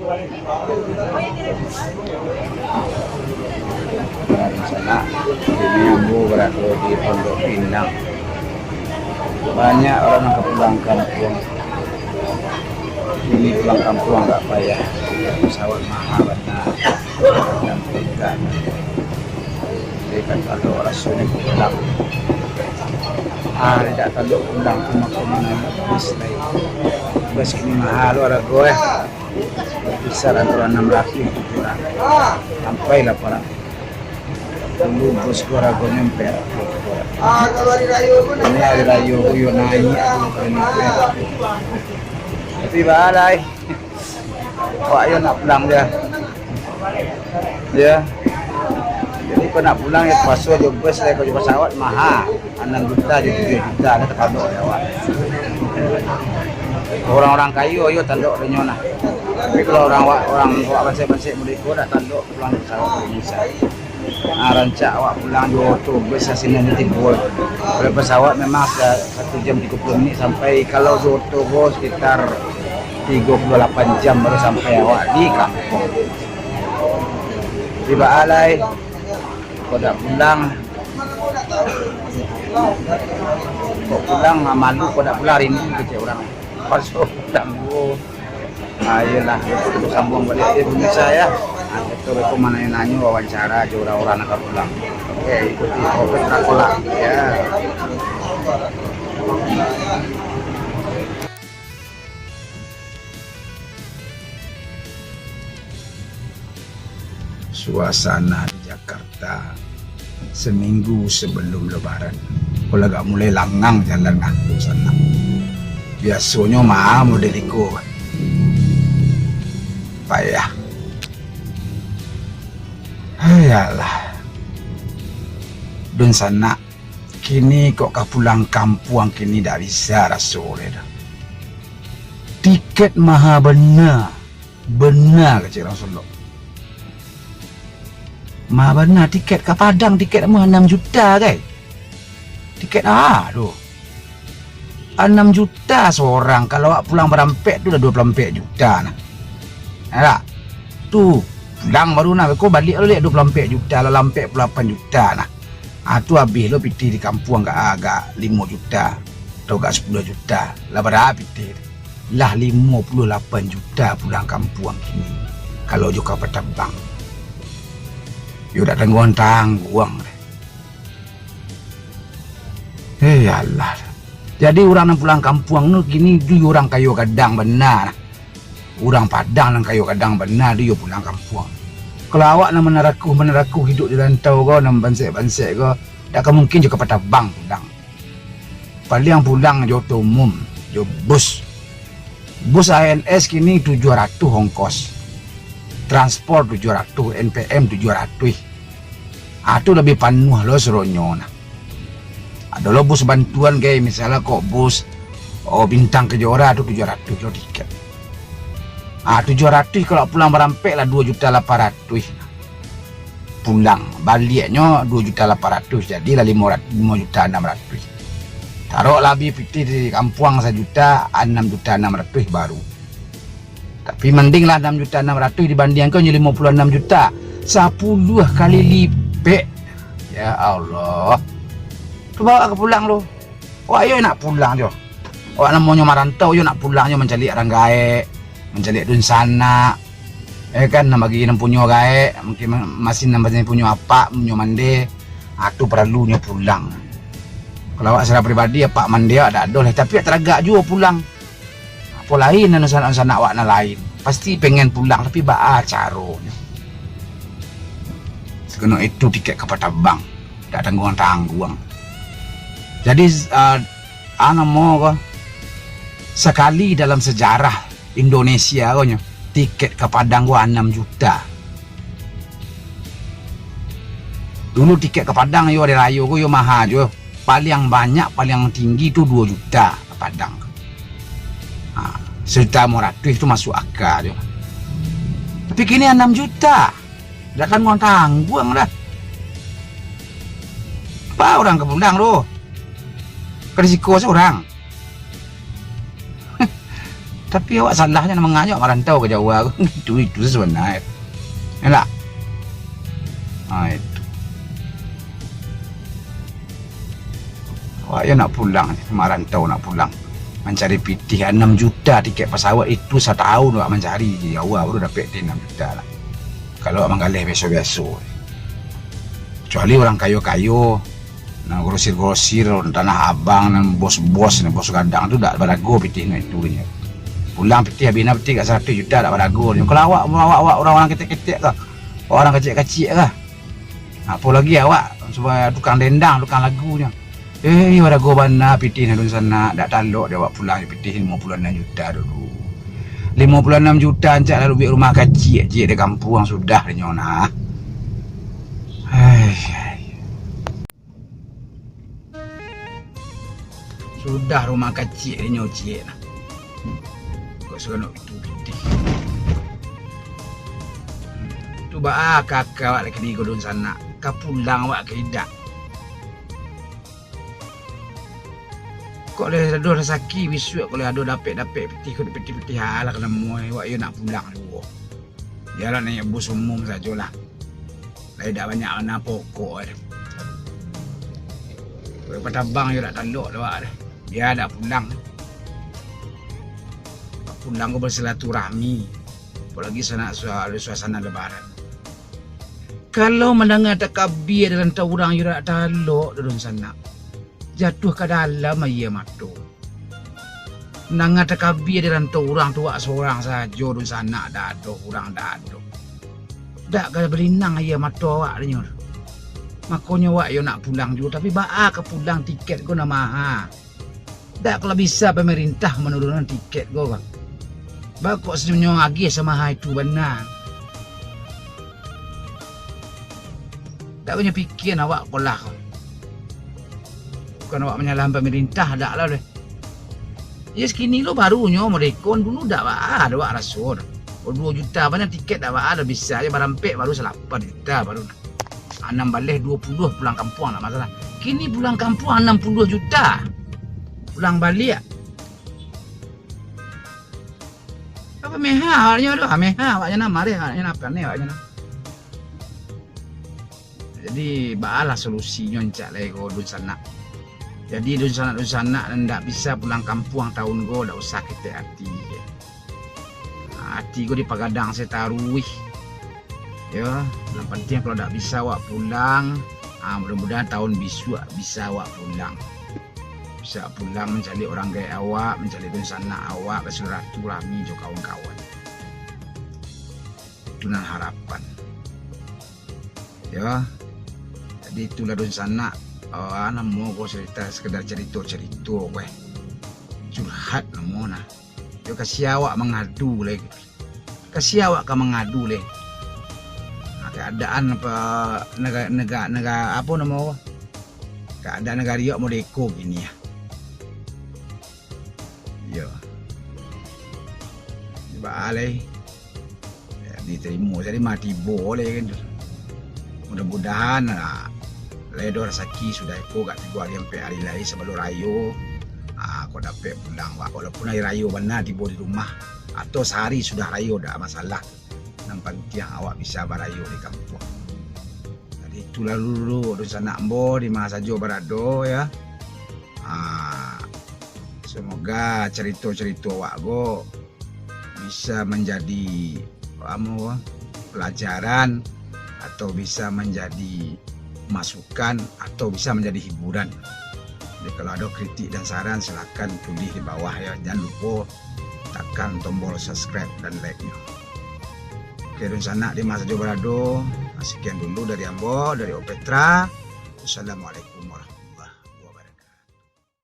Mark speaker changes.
Speaker 1: Sana ini Ambu berada di Pondok Pinang. Banyak orang yang pulang kampung. Ini pulang kampung agak payah. Pesawat mahal benar. Dan tidak. Jadi kan kalau orang sulit pulang. Tidak kalau pulang cuma kemana bis lagi. Bus ini mahal orang gue. Besar antara 600 sampailah para dulu bos gua ragu nyampe kalau hari raya pun ini hari raya yo naik tapi balai wah yo nak pulang dia jadi kau nak pulang ya pasal jo bus saya kau pesawat mahal 6 juta jadi 7 juta ada tanduk ya wak orang-orang kayu yo tanduk renyona. Tapi kalau orang bangsa-bangsa mereka dah tanduk pulang pesawat Indonesia. Rancak awak pulang di otobus sini nanti buat. Kalau pesawat memang sudah 1 jam 30 minit sampai, kalau di otobus sekitar 38 jam baru sampai awak di kampung. Tiba alai, kau dah pulang. Kau pulang malu, kau dah pulang rindu kecil orang. Pasal tangguh. Ayolah, kita sambung balik di Indonesia ya. Itu mana yang nanya wawancara orang-orang nak pulang. Oke, ikuti Opet Rakola ya. Suasana di Jakarta seminggu sebelum Lebaran. Kalau agak mulai langang jalan aku sana. Biasanya mah modeliku. Payah. Hayalah. Dun sana kini kok pulang kampung kini dah bisa rasulnya. Tiket maha benar kecil Rasulullah. Maha benar tiket ke Padang, tiket mah 6 juta guys. Tiket aduh. 6 juta seorang, kalau awak pulang berampek tu dah 24 juta nah. Ada tu pulang baru nak kau balik lo lihat 24 juta lah, lampek 8 juta nah. Tu habis lo piti di kampung agak 5 juta atau agak 10 juta lah, berapa piti lah 58 juta pulang kampung kini kalau juga petambang yo dah tangguang Allah. Jadi orang yang pulang kampung nu kini dia orang kayu kadang benar. Orang Padang yang kayu kadang benar dia pulang kampung. Kalau awak nak meneraku hidup di rantau kau nak bansek kau, tak mungkin juga Padang pulang. Paling pulang jo umum, jo bus. Bus ANS kini 700 ongkos. Transport 700, NPM 700. Itu lebih penuh lo seronyo nah. Ada lo bus bantuan kayak misalnya kok bus Bintang Kejora tu 700 lo tiket. 700 kalau pulang berampek lah 2.800. Pulang baliknya 2.800 jadilah 5.600. Taruh lebih piti di kampung 1 juta 6.600 baru. Tapi mending lah 6.600 dibandingkan 56 juta 10 kali lipat. Ya Allah. Tu bawa ke pulang lo. Wah yo nak pulang jo. Wah namanya marantau yo nak pulangnya mencari orang gae, mencari dun sana. Kan nak bagi nam punya gae, mungkin masih nam punya apa, punya mande. Tu perlunya pulang. Kalau awak secara pribadi apa mande ada adol, tapi teragak juga pulang. Apa lain dan sana awak na lain. Pasti pengen pulang tapi baa caranya. Sekena itu tiket ke Padang. Tak tangguang. Jadi mau sekali dalam sejarah Indonesia tiket ke Padang gua 6 juta. Dulu tiket ke Padang yo ada rayo gua yo mahal jo. Paling banyak paling tinggi tu 2 juta ke Padang. Serta Moratus itu masuk akal jo. Tapi kini 6 juta. Dah tangguang dah. Apa orang ke Padang tu? Risiko seorang. Tapi awak salahnya nak mengajak merantau ke Jawa aku. Itu sebenarnya. Yalah. Itu. Awak ya nak pulang, merantau nak pulang. Mencari pitih 6 juta tiket pesawat itu setahun awak mencari je. Awak baru dapat 6 juta lah. Kalau awak menggalih biasa-biasa. Kecuali orang kayo-kayo. Nah, grosir-grosir, tanah abang, dan bos-bos, bos gadang tu tak berago pitih itu. Pulang pitih habis pitih kat 100 juta tak berago. Kalau awak orang-orang ketek-ketek ke, orang kecil-kecil ke, apa lagi awak sebab tukang dendang, tukang lagunya. Berago bana pitih nadun sana, tak talok dia awak pulang pitih 56 juta dulu. 56 juta ancak lalu biar rumah kecil je di kampung sudah dia nyona. Sudah rumah kecil dia nyocik lah. Seronok itu pitih. Tu ba kakak awak lagi di godon sana. Ka pulang awak ke hidak. Kok le ada rezeki besok kalau ada dapat pitih halah kena muai awak yo nak pulang dulu. Yalah naik bus umum sajalah. Lai dak banyak mana pokok ada. Pada bang yo dak talok awak dah. Dia dak pulang. Pulang kau bersilaturahmi, apalagi sana suasana lebaran. Kalau mendengar takbir dalam orang yang tak talok dalam sana, jatuh ke dalam ia matu. Mendengar takbir dalam orang tua seorang saja dalam sana dah ada orang dah ada. Tak kena belinang ia matu awak dengar. Makanya awak yo nak pulang juga, tapi baa ke pulang tiket kau nak mahal. Tak kalau bisa pemerintah menurunkan tiket kau kan. Bakok senyum lagi sama hal itu benar. Tak punya fikir awak kolah. Bukan awak menyalahkan pemerintah dak lah deh. Ya sekini lo barunya mereka dulu dak ada awak rasur. 2 juta banyak tiket dak ada bisa aja barampek baru 8 juta baru. 6 balik 20 pulang kampung tak masalah. Kini pulang kampung 60 juta. Pulang balik. Apa meha awaknya tu? Meha awaknya nama dia, awaknya apa ni awaknya nama. Jadi bahalah solusinya encak lagi kau dun sana. Jadi dun sana ndak bisa pulang kampung tahun kau dak usah kita hati. Hati kau di Pagadang saya taruh. Ya, yang penting kalau dak bisa awak pulang, mudah-mudahan tahun besok bisa awak pulang. Bisa pulang mencari orang gaya awak, mencari dun sana awak, bersilaturahmi juga kawan-kawan. Itu nan harapan. Ya, jadi itulah dun sana. Namo ko cerita sekedar cerita gue. Curhat namo nah. Yo kasih awak mengadu lagi. Kasih awak ka mengadu lagi. Keadaan apa negara apa nama? Keadaan negara yo modeko gini ya. Ya. Balai. Ya, diterima jadi mati boleh kan. Mudah-mudahan ledo rezeki sudah eko kat 3 hari sampai hari lain sebelum rayo. Kau dapat pulang walaupun hari rayo benar di rumah atau sehari sudah rayo tak masalah. Yang penting awak bisa berayo di kampung. Jadi itulah dulu sana ambo di mana saja berado ya. Semoga cerita-cerita awak go bisa menjadi pelajaran atau bisa menjadi masukan atau bisa menjadi hiburan. Jadi kalau ada kritik dan saran silakan tulis di bawah ya. Jangan lupa tekan tombol subscribe dan like-nya. Oke, dan sana di masa Jobarado. Sekian dulu dari Ambo, dari Opetra. Assalamualaikum warahmatullahi wabarakatuh.